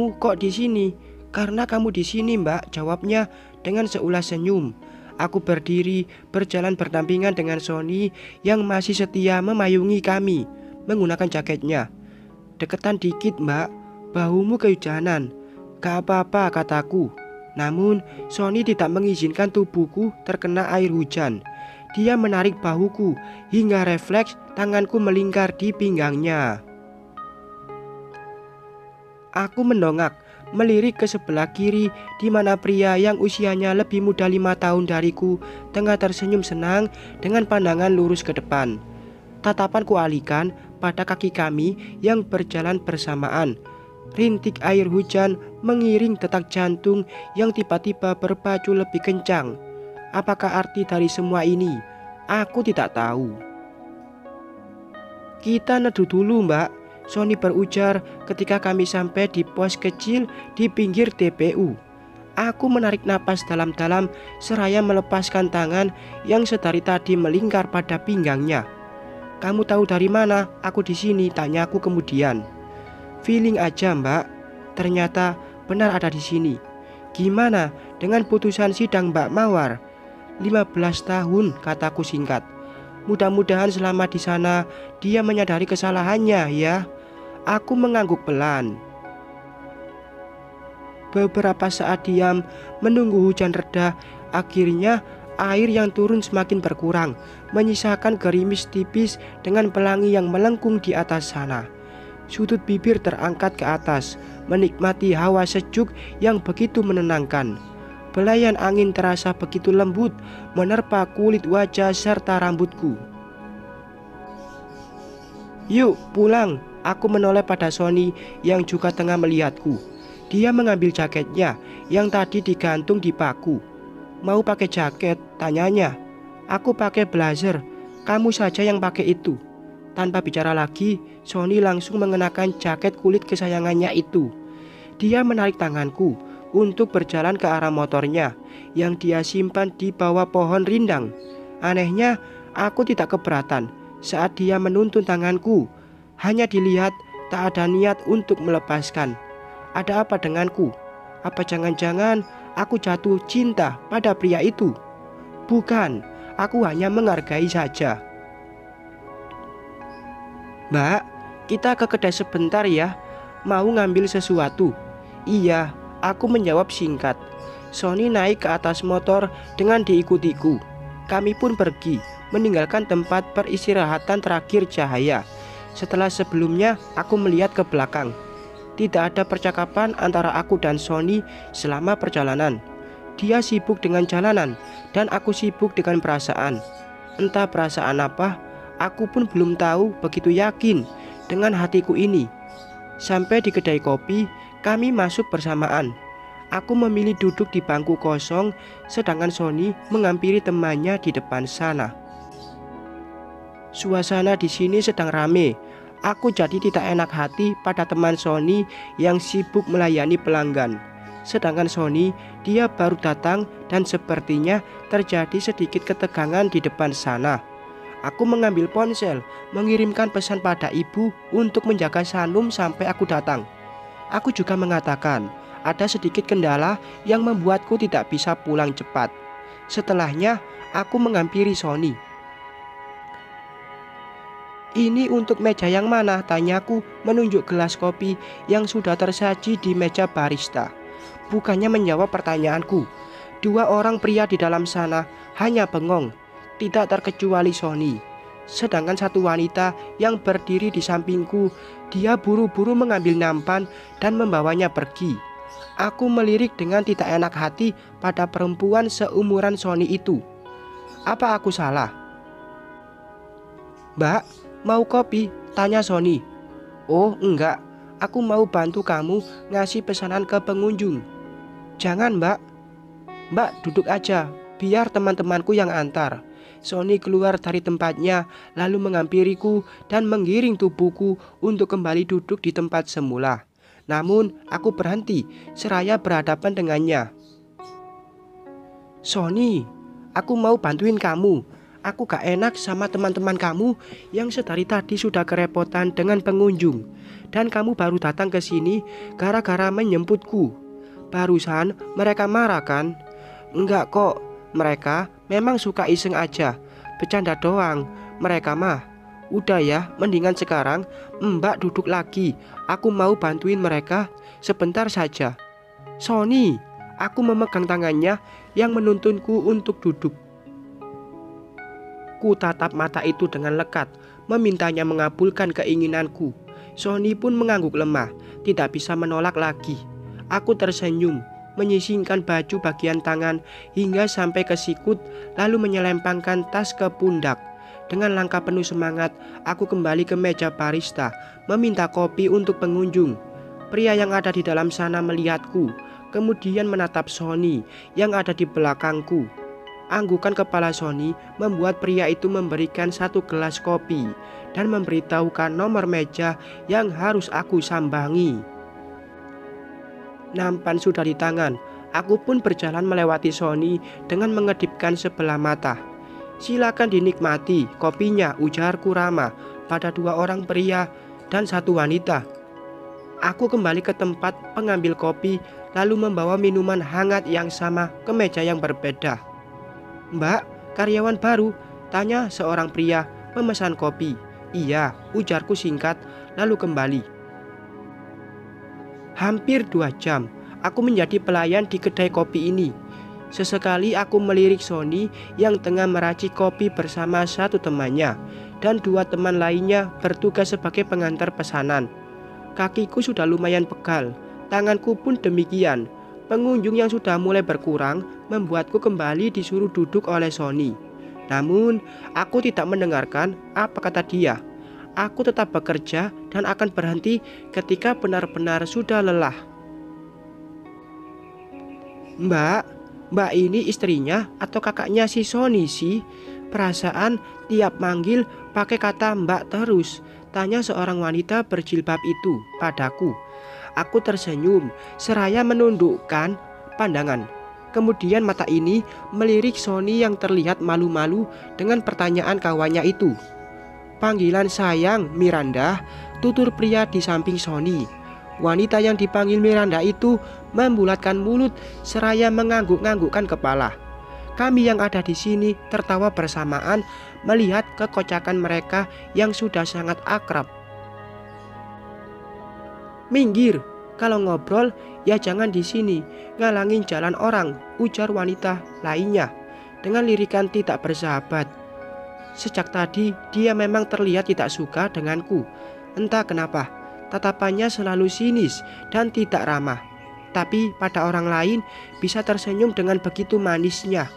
Kamu kok di sini? Karena kamu di sini, Mbak, jawabnya dengan seulas senyum. Aku berdiri, berjalan berdampingan dengan Sony yang masih setia memayungi kami menggunakan jaketnya. Deketan dikit, Mbak, bahumu kehujanan. Gak apa-apa, kataku. Namun, Sony tidak mengizinkan tubuhku terkena air hujan. Dia menarik bahuku hingga refleks tanganku melingkar di pinggangnya. Aku mendongak, melirik ke sebelah kiri di mana pria yang usianya lebih muda 5 tahun dariku tengah tersenyum senang dengan pandangan lurus ke depan. Tatapanku alihkan pada kaki kami yang berjalan bersamaan. Rintik air hujan mengiring detak jantung yang tiba-tiba berpacu lebih kencang. Apakah arti dari semua ini? Aku tidak tahu. Kita neduh dulu, Mbak, Sony berujar ketika kami sampai di pos kecil di pinggir TPU. Aku menarik napas dalam-dalam seraya melepaskan tangan yang sedari tadi melingkar pada pinggangnya. Kamu tahu dari mana aku di sini? Tanyaku kemudian. Feeling aja, Mbak. Ternyata benar ada di sini. Gimana dengan putusan sidang Mbak Mawar? 15 tahun, kataku singkat. Mudah-mudahan selama di sana dia menyadari kesalahannya ya. Aku mengangguk pelan. Beberapa saat diam menunggu hujan reda. Akhirnya air yang turun semakin berkurang, menyisakan gerimis tipis dengan pelangi yang melengkung di atas sana. Sudut bibir terangkat ke atas, menikmati hawa sejuk yang begitu menenangkan. Belayan angin terasa begitu lembut, menerpa kulit wajah serta rambutku. Yuk pulang, aku menoleh pada Sony yang juga tengah melihatku. Dia mengambil jaketnya yang tadi digantung di paku. Mau pakai jaket? Tanyanya. Aku pakai blazer, kamu saja yang pakai itu. Tanpa bicara lagi, Sony langsung mengenakan jaket kulit kesayangannya itu. Dia menarik tanganku untuk berjalan ke arah motornya yang dia simpan di bawah pohon rindang. Anehnya, aku tidak keberatan saat dia menuntun tanganku. Hanya dilihat, tak ada niat untuk melepaskan. Ada apa denganku? Apa jangan-jangan aku jatuh cinta pada pria itu? Bukan, aku hanya menghargai saja. Mbak, kita ke kedai sebentar ya. Mau ngambil sesuatu? Iya, aku menjawab singkat. Sony naik ke atas motor dengan diikutiku. Kami pun pergi, meninggalkan tempat peristirahatan terakhir Cahaya. Setelah sebelumnya aku melihat ke belakang. Tidak ada percakapan antara aku dan Sony selama perjalanan. Dia sibuk dengan jalanan dan aku sibuk dengan perasaan. Entah perasaan apa, aku pun belum tahu begitu yakin dengan hatiku ini. Sampai di kedai kopi, kami masuk bersamaan. Aku memilih duduk di bangku kosong, sedangkan Sony menghampiri temannya di depan sana. Suasana di sini sedang rame. Aku jadi tidak enak hati pada teman Sony yang sibuk melayani pelanggan. Sedangkan Sony, dia baru datang dan sepertinya terjadi sedikit ketegangan di depan sana. Aku mengambil ponsel, mengirimkan pesan pada ibu untuk menjaga Sanum sampai aku datang. Aku juga mengatakan ada sedikit kendala yang membuatku tidak bisa pulang cepat. Setelahnya, aku menghampiri Sony. Ini untuk meja yang mana? Tanyaku menunjuk gelas kopi yang sudah tersaji di meja barista. Bukannya menjawab pertanyaanku. Dua orang pria di dalam sana hanya bengong, tidak terkecuali Sony. Sedangkan satu wanita yang berdiri di sampingku, dia buru-buru mengambil nampan dan membawanya pergi. Aku melirik dengan tidak enak hati pada perempuan seumuran Sony itu. Apa aku salah? Mbak, mau kopi? Tanya Sony. Oh enggak, aku mau bantu kamu ngasih pesanan ke pengunjung. Jangan Mbak. Mbak duduk aja, biar teman-temanku yang antar. Sony keluar dari tempatnya lalu menghampiriku dan menggiring tubuhku untuk kembali duduk di tempat semula. Namun aku berhenti seraya berhadapan dengannya. Sony, aku mau bantuin kamu. Aku gak enak sama teman-teman kamu yang sedari tadi sudah kerepotan dengan pengunjung. Dan kamu baru datang ke sini gara-gara menjemputku. Barusan mereka marah kan? Enggak kok, mereka memang suka iseng aja. Bercanda doang, mereka mah. Udah ya, mendingan sekarang Mbak duduk lagi. Aku mau bantuin mereka sebentar saja. Sony, aku memegang tangannya yang menuntunku untuk duduk. Ku tatap mata itu dengan lekat, memintanya mengabulkan keinginanku. Sony pun mengangguk lemah, tidak bisa menolak lagi. Aku tersenyum, menyisingkan baju bagian tangan hingga sampai ke sikut, lalu menyelempangkan tas ke pundak. Dengan langkah penuh semangat, aku kembali ke meja barista, meminta kopi untuk pengunjung. Pria yang ada di dalam sana melihatku, kemudian menatap Sony yang ada di belakangku. Anggukan kepala Sony membuat pria itu memberikan 1 gelas kopi dan memberitahukan nomor meja yang harus aku sambangi. Nampan sudah di tangan, aku pun berjalan melewati Sony dengan mengedipkan sebelah mata. Silakan dinikmati kopinya, ujarku ramah pada 2 orang pria dan 1 wanita. Aku kembali ke tempat pengambil kopi lalu membawa minuman hangat yang sama ke meja yang berbeda. Mbak, karyawan baru? Tanya seorang pria memesan kopi. Iya, ujarku singkat lalu kembali. Hampir 2 jam aku menjadi pelayan di kedai kopi ini. Sesekali aku melirik Sony yang tengah meracik kopi bersama 1 temannya dan 2 teman lainnya bertugas sebagai pengantar pesanan. Kakiku sudah lumayan pegal, tanganku pun demikian. Pengunjung yang sudah mulai berkurang membuatku kembali disuruh duduk oleh Sony. Namun aku tidak mendengarkan apa kata dia. Aku tetap bekerja dan akan berhenti ketika benar-benar sudah lelah. Mbak ini istrinya atau kakaknya si Sony sih? Perasaan tiap manggil pakai kata mbak terus, tanya seorang wanita berjilbab itu padaku. Aku tersenyum seraya menundukkan pandangan. Kemudian mata ini melirik Sony yang terlihat malu-malu dengan pertanyaan kawannya itu. Panggilan sayang Miranda, tutur pria di samping Sony. Wanita yang dipanggil Miranda itu membulatkan mulut seraya mengangguk-anggukkan kepala. Kami yang ada di sini tertawa bersamaan melihat kekocakan mereka yang sudah sangat akrab. Minggir, kalau ngobrol ya jangan di sini, ngalangin jalan orang, ujar wanita lainnya dengan lirikan tidak bersahabat. Sejak tadi dia memang terlihat tidak suka denganku. Entah kenapa, tatapannya selalu sinis dan tidak ramah. Tapi pada orang lain bisa tersenyum dengan begitu manisnya.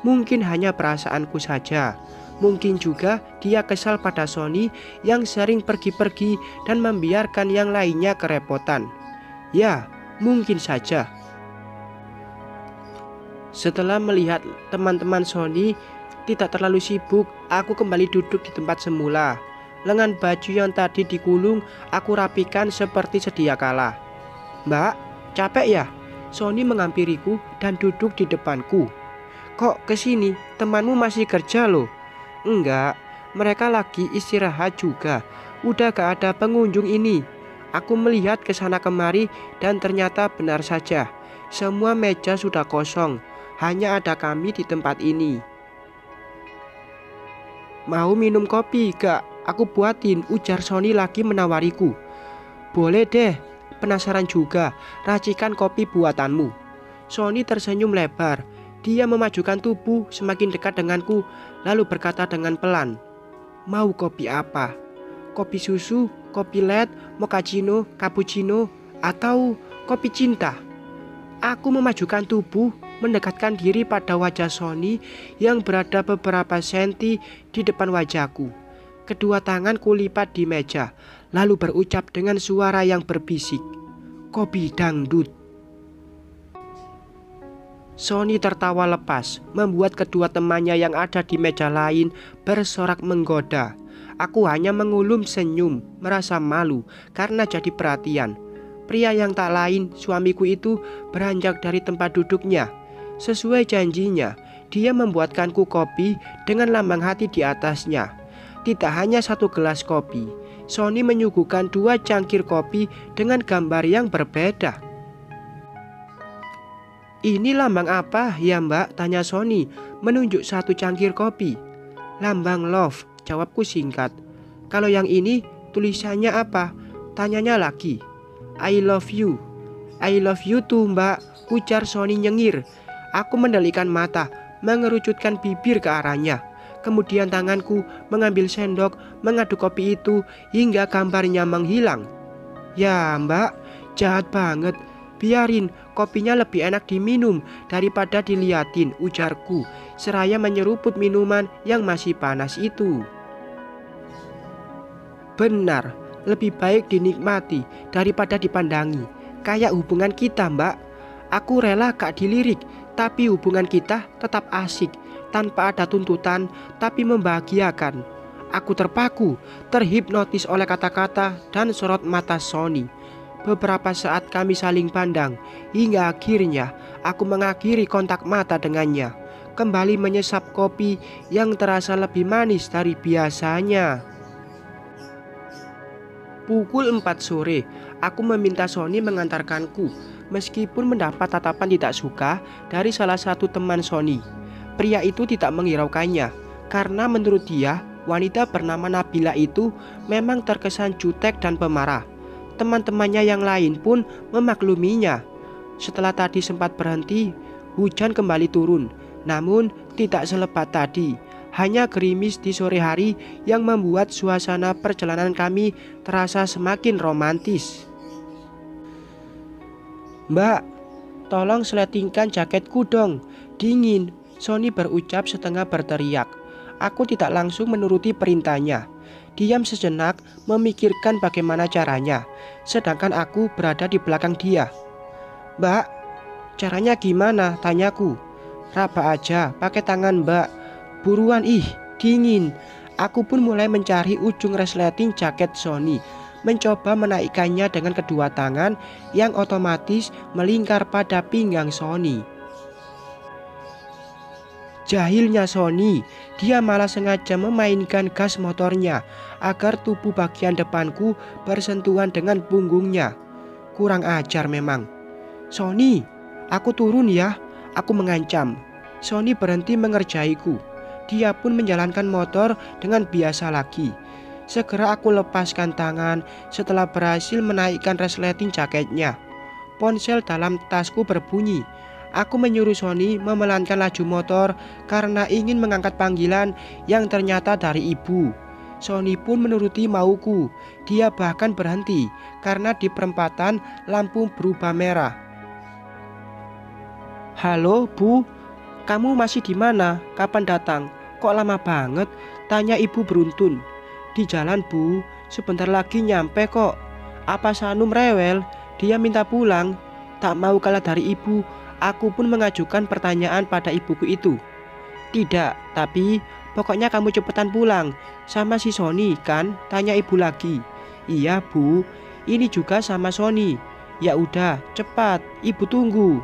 Mungkin hanya perasaanku saja. Mungkin juga dia kesal pada Sony yang sering pergi-pergi dan membiarkan yang lainnya kerepotan. Ya, mungkin saja. Setelah melihat teman-teman Sony tidak terlalu sibuk, aku kembali duduk di tempat semula. Lengan baju yang tadi digulung aku rapikan seperti sedia kala. Mbak, capek ya? Sony menghampiriku dan duduk di depanku. Kok kesini? Temanmu masih kerja loh. Enggak, mereka lagi istirahat juga. Udah gak ada pengunjung ini. Aku melihat ke sana kemari dan ternyata benar saja. Semua meja sudah kosong. Hanya ada kami di tempat ini. Mau minum kopi gak? Aku buatin, ujar Sony lagi menawariku. Boleh deh, penasaran juga. Racikan kopi buatanmu. Sony tersenyum lebar. Dia memajukan tubuh semakin dekat denganku, lalu berkata dengan pelan, mau kopi apa? Kopi susu, kopi latte, mochaccino, cappuccino, atau kopi cinta? Aku memajukan tubuh, mendekatkan diri pada wajah Sony yang berada beberapa senti di depan wajahku. Kedua tangan kulipat di meja, lalu berucap dengan suara yang berbisik, kopi dangdut. Sony tertawa lepas, membuat kedua temannya yang ada di meja lain bersorak menggoda. Aku hanya mengulum senyum, merasa malu karena jadi perhatian. Pria yang tak lain, suamiku itu beranjak dari tempat duduknya. Sesuai janjinya, Dia membuatkanku kopi dengan lambang hati di atasnya. Tidak hanya satu gelas kopi, Sony menyuguhkan 2 cangkir kopi dengan gambar yang berbeda. "Ini lambang apa ya Mbak?" tanya Sony menunjuk 1 cangkir kopi. "Lambang love," jawabku singkat. "Kalau yang ini tulisannya apa?" tanyanya lagi. "I love you." "I love you too Mbak," ujar Sony nyengir. Aku mendalikan mata, mengerucutkan bibir ke arahnya. Kemudian tanganku mengambil sendok, mengaduk kopi itu hingga gambarnya menghilang. "Ya Mbak, jahat banget. Biarin, kopinya lebih enak diminum daripada diliatin," ujarku, seraya menyeruput minuman yang masih panas itu. Benar, lebih baik dinikmati daripada dipandangi. Kayak hubungan kita Mbak. Aku rela gak dilirik, tapi hubungan kita tetap asik, tanpa ada tuntutan, tapi membahagiakan. Aku terpaku, terhipnotis oleh kata-kata dan sorot mata Sony. Beberapa saat kami saling pandang, hingga akhirnya aku mengakhiri kontak mata dengannya, kembali menyesap kopi yang terasa lebih manis dari biasanya. Pukul 4 sore, aku meminta Sony mengantarkanku, meskipun mendapat tatapan tidak suka dari salah satu teman Sony. Pria itu tidak menghiraukannya, karena menurut dia, wanita bernama Nabila itu memang terkesan jutek dan pemarah. Teman-temannya yang lain pun memakluminya. Setelah tadi sempat berhenti, hujan kembali turun, namun tidak selebat tadi. Hanya gerimis di sore hari yang membuat suasana perjalanan kami terasa semakin romantis. "Mbak, tolong seletingkan jaketku dong, dingin," Sony berucap setengah berteriak. Aku tidak langsung menuruti perintahnya. Diam sejenak memikirkan bagaimana caranya, sedangkan aku berada di belakang dia. "Mbak, caranya gimana?" tanyaku. "Raba aja pakai tangan Mbak. Buruan, ih dingin." Aku pun mulai mencari ujung resleting jaket Sony, mencoba menaikkannya dengan kedua tangan yang otomatis melingkar pada pinggang Sony. Jahilnya Sony, dia malah sengaja memainkan gas motornya agar tubuh bagian depanku bersentuhan dengan punggungnya. Kurang ajar memang. "Sony, aku turun ya," aku mengancam. Sony berhenti mengerjaiku. Dia pun menjalankan motor dengan biasa lagi. Segera aku lepaskan tangan setelah berhasil menaikkan resleting jaketnya. Ponsel dalam tasku berbunyi. Aku menyuruh Sony memelankan laju motor karena ingin mengangkat panggilan yang ternyata dari ibu. Sony pun menuruti mauku. Dia bahkan berhenti karena di perempatan lampu berubah merah. "Halo Bu, kamu masih di mana? Kapan datang? Kok lama banget?" tanya ibu beruntun. "Di jalan Bu, sebentar lagi nyampe kok." "Apa Sanum rewel? Dia minta pulang." Tak mau kalah dari ibu, aku pun mengajukan pertanyaan pada ibuku itu. "Tidak, tapi pokoknya kamu cepetan pulang. Sama si Sony kan?" tanya ibu lagi. "Iya Bu, ini juga sama Sony." "Ya udah, cepat, ibu tunggu."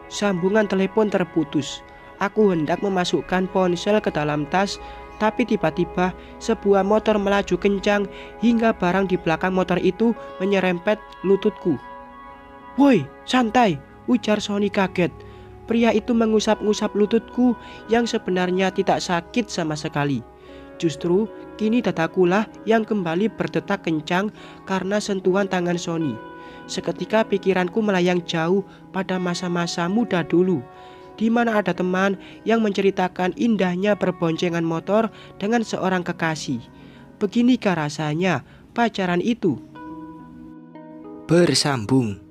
Sambungan telepon terputus. Aku hendak memasukkan ponsel ke dalam tas, tapi tiba-tiba sebuah motor melaju kencang hingga barang di belakang motor itu menyerempet lututku. "Woi, santai," ujar Sony kaget. Pria itu mengusap-ngusap lututku yang sebenarnya tidak sakit sama sekali. Justru kini dadakulah yang kembali berdetak kencang karena sentuhan tangan Sony. Seketika pikiranku melayang jauh pada masa-masa muda dulu, di mana ada teman yang menceritakan indahnya berboncengan motor dengan seorang kekasih. Beginikah rasanya pacaran itu? Bersambung.